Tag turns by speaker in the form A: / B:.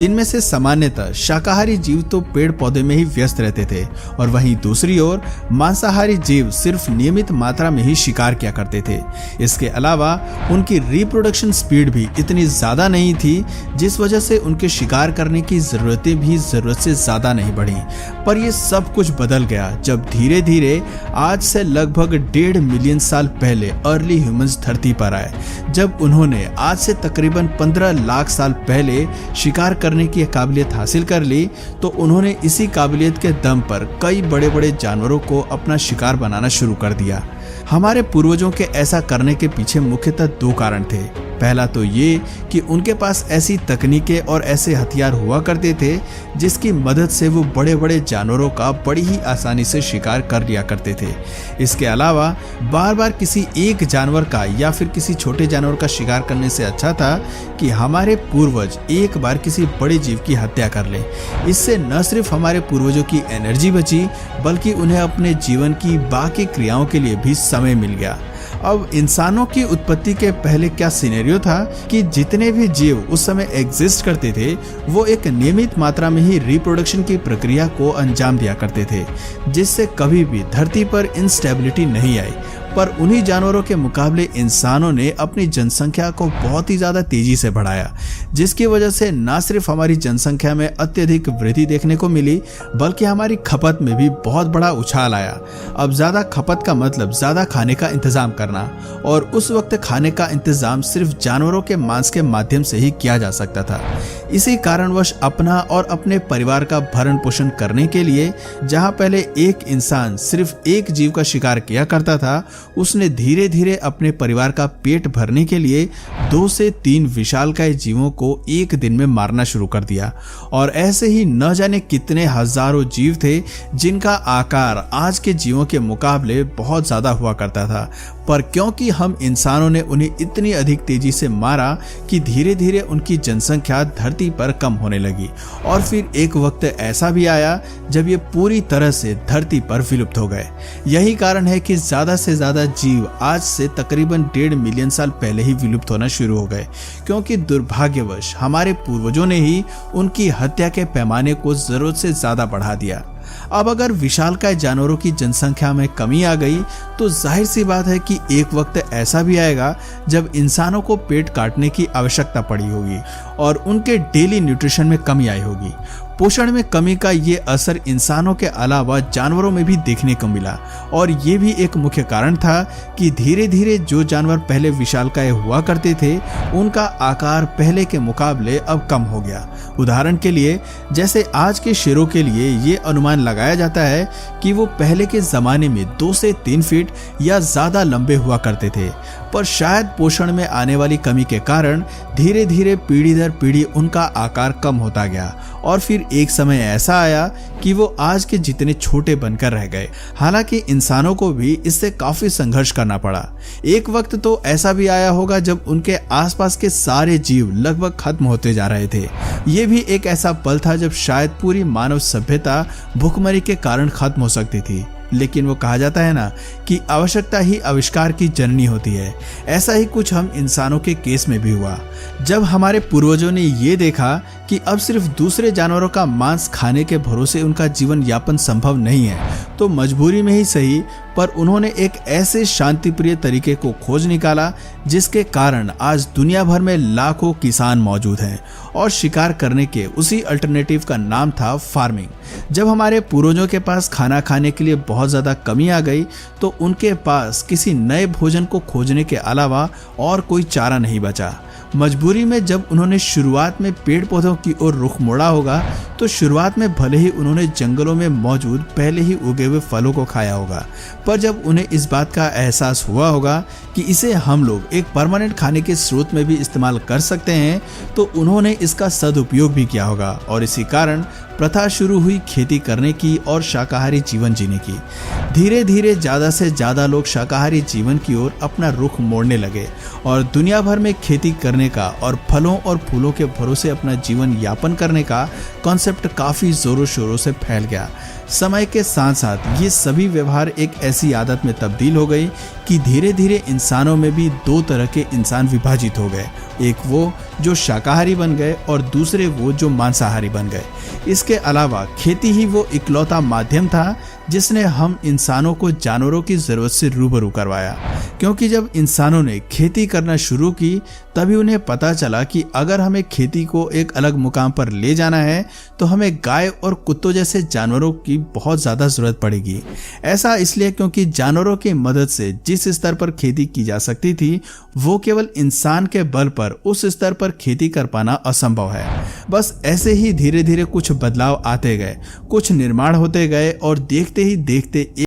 A: इनमें से सामान्यतः शाकाहारी जीव तो पेड़ पौधे में ही व्यस्त रहते थे और वहीं दूसरी ओर मांसाहारी जीव सिर्फ नियमित मात्रा में ही शिकार किया करते थे। इसके अलावा उनकी रिप्रोडक्शन स्पीड भी इतनी ज्यादा नहीं थी, जिस वजह से उनके शिकार करने की जरूरतें भी जरूरत से ज्यादा नहीं बढ़ी। पर यह सब कुछ बदल गया जब धीरे धीरे आज से लगभग 1.5 मिलियन साल पहले अर्ली ह्यूमंस धरती पर आए। जब उन्होंने आज से तकरीबन 15 लाख साल पहले शिकार करने की काबिलियत हासिल कर ली, तो उन्होंने इसी काबिलियत के दम पर कई बड़े बड़े जानवरों को अपना शिकार बनाना शुरू कर दिया। हमारे पूर्वजों के ऐसा करने के पीछे मुख्यतः 2 कारण थे। पहला तो ये कि उनके पास ऐसी तकनीकें और ऐसे हथियार हुआ करते थे जिसकी मदद से वो बड़े बड़े जानवरों का बड़ी ही आसानी से शिकार कर लिया करते थे। इसके अलावा बार बार किसी एक जानवर का या फिर किसी छोटे जानवर का शिकार करने से अच्छा था कि हमारे पूर्वज एक बार किसी बड़े जीव की हत्या कर ले। इससे न सिर्फ हमारे पूर्वजों की एनर्जी बची, बल्कि उन्हें अपने जीवन की बाकी क्रियाओं के लिए भी समय मिल गया। अब इंसानों की उत्पत्ति के पहले क्या सिनेरियो था कि जितने भी जीव उस समय एग्जिस्ट करते थे वो एक नियमित मात्रा में ही रिप्रोडक्शन की प्रक्रिया को अंजाम दिया करते थे, जिससे कभी भी धरती पर इंस्टेबिलिटी नहीं आई। पर उन्हीं जानवरों के मुकाबले इंसानों ने अपनी जनसंख्या को बहुत ही ज्यादा तेजी से बढ़ाया, जिसकी वजह से न सिर्फ हमारी जनसंख्या में अत्यधिक वृद्धि देखने को मिली, बल्कि हमारी खपत में भी बहुत बड़ा उछाल आया। अब ज्यादा खपत का मतलब ज्यादा खाने का इंतजाम करना, और उस वक्त खाने का इंतजाम सिर्फ जानवरों के मांस के माध्यम से ही किया जा सकता था। इसी कारणवश अपना और अपने परिवार का भरण पोषण करने के लिए जहां पहले एक इंसान सिर्फ एक जीव का शिकार किया करता था, उसने धीरे धीरे अपने परिवार का पेट भरने के लिए 2 से 3 विशालकाय जीवों को एक दिन में मारना शुरू कर दिया। और ऐसे ही न जाने कितने हजारों जीव थे जिनका आकार आज के जीवों के मुकाबले बहुत ज्यादा हुआ करता था। पर क्योंकि हम इंसानों ने उन्हें इतनी अधिक तेजी से मारा कि धीरे धीरे उनकी जनसंख्या धरती पर कम होने लगी, और फिर एक वक्त ऐसा भी आया जब ये पूरी तरह से धरती पर विलुप्त हो गए। यही कारण है कि ज्यादा से ज्यादा जीव आज से तकरीबन 1.5 मिलियन साल पहले ही विलुप्त होना शुरू हो गए, क्योंकि दुर्भाग्यवश हमारे पूर्वजों ने ही उनकी हत्या के पैमाने को जरूरत से ज्यादा बढ़ा दिया। अब अगर विशालकाय जानवरों की जनसंख्या में कमी आ गई तो जाहिर सी बात है कि एक वक्त ऐसा भी आएगा जब इंसानों को पेट काटने की आवश्यकता पड़ी होगी और उनके डेली न्यूट्रिशन में कमी आई होगी। पोषण में कमी का ये असर इंसानों के अलावा जानवरों में भी देखने को मिला, और ये भी एक मुख्य कारण था कि धीरे धीरे जो जानवर पहले विशालकाय हुआ करते थे उनका आकार पहले के मुकाबले अब कम हो गया। उदाहरण के लिए जैसे आज के शेरों के लिए ये अनुमान लगाया जाता है कि वो पहले के जमाने में 2 से 3 फीट या ज्यादा लंबे हुआ करते थे, पर शायद पोषण में आने वाली कमी के कारण धीरे धीरे पीढ़ी दर पीढ़ी उनका आकार कम होता गया, और फिर एक समय ऐसा आया कि वो आज के जितने छोटे बनकर रह गए। हालांकि इंसानों को भी इससे काफी संघर्ष करना पड़ा। एक वक्त तो ऐसा भी आया होगा जब उनके आसपास के सारे जीव लगभग खत्म होते जा रहे थे। ये भी एक ऐसा पल था जब शायद पूरी मानव सभ्यता भूखमरी के कारण खत्म हो सकती थी। लेकिन वो कहा जाता है ना कि आवश्यकता ही आविष्कार की जननी होती है। ऐसा ही कुछ हम इंसानों के केस में भी हुआ। जब हमारे पूर्वजों ने ये देखा कि अब सिर्फ दूसरे जानवरों का मांस खाने के भरोसे उनका जीवन यापन संभव नहीं है, तो मजबूरी में ही सही पर उन्होंने एक ऐसे शांतिप्रिय तरीके को खोज निकाला जिसके कारण आज दुनिया भर में लाखों किसान मौजूद हैं, और शिकार करने के उसी अल्टरनेटिव का नाम था फार्मिंग। जब हमारे पूर्वजों के पास खाना खाने के लिए बहुत ज्यादा कमी आ गई तो उनके पास किसी नए भोजन को खोजने के अलावा और कोई चारा नहीं बचा। मजबूरी में जब उन्होंने शुरुआत में पेड़ पौधों की ओर रुख मोड़ा होगा तो शुरुआत में भले ही उन्होंने जंगलों में मौजूद पहले ही उगे हुए फलों को खाया होगा, पर जब उन्हें इस बात का एहसास हुआ होगा कि इसे हम लोग एक परमानेंट खाने के स्रोत में भी इस्तेमाल कर सकते हैं, तो उन्होंने इसका सदुपयोग भी किया होगा, और इसी कारण प्रथा शुरू हुई खेती करने की और शाकाहारी जीवन जीने की। धीरे धीरे ज़्यादा से ज़्यादा लोग शाकाहारी जीवन की ओर अपना रुख मोड़ने लगे और दुनिया भर में खेती करने का और फलों और फूलों के भरोसे अपना जीवन यापन करने का कॉन्सेप्ट काफ़ी ज़ोरों शोरों से फैल गया। समय के साथ साथ ये सभी व्यवहार एक ऐसी आदत में तब्दील हो गई कि धीरे धीरे इंसानों में भी दो तरह के इंसान विभाजित हो गए, एक वो जो शाकाहारी बन गए और दूसरे वो जो मांसाहारी बन गए। इसके अलावा खेती ही वो इकलौता माध्यम था जिसने हम इंसानों को जानवरों की ज़रूरत से रूबरू करवाया, क्योंकि जब इंसानों ने खेती करना शुरू की तभी उन्हें पता चला कि अगर हमें खेती को एक अलग मुकाम पर ले जाना है तो हमें गाय और कुत्तों जैसे जानवरों की बहुत ज़्यादा ज़रूरत पड़ेगी। ऐसा इसलिए क्योंकि जानवरों की मदद से जिस स्तर पर खेती की जा सकती थी वो केवल इंसान के बल पर उस स्तर पर खेती कर पाना असंभव है। बस ऐसे ही धीरे धीरे कुछ बदलाव आते गए, कुछ निर्माण होते गए और देखते ही देखते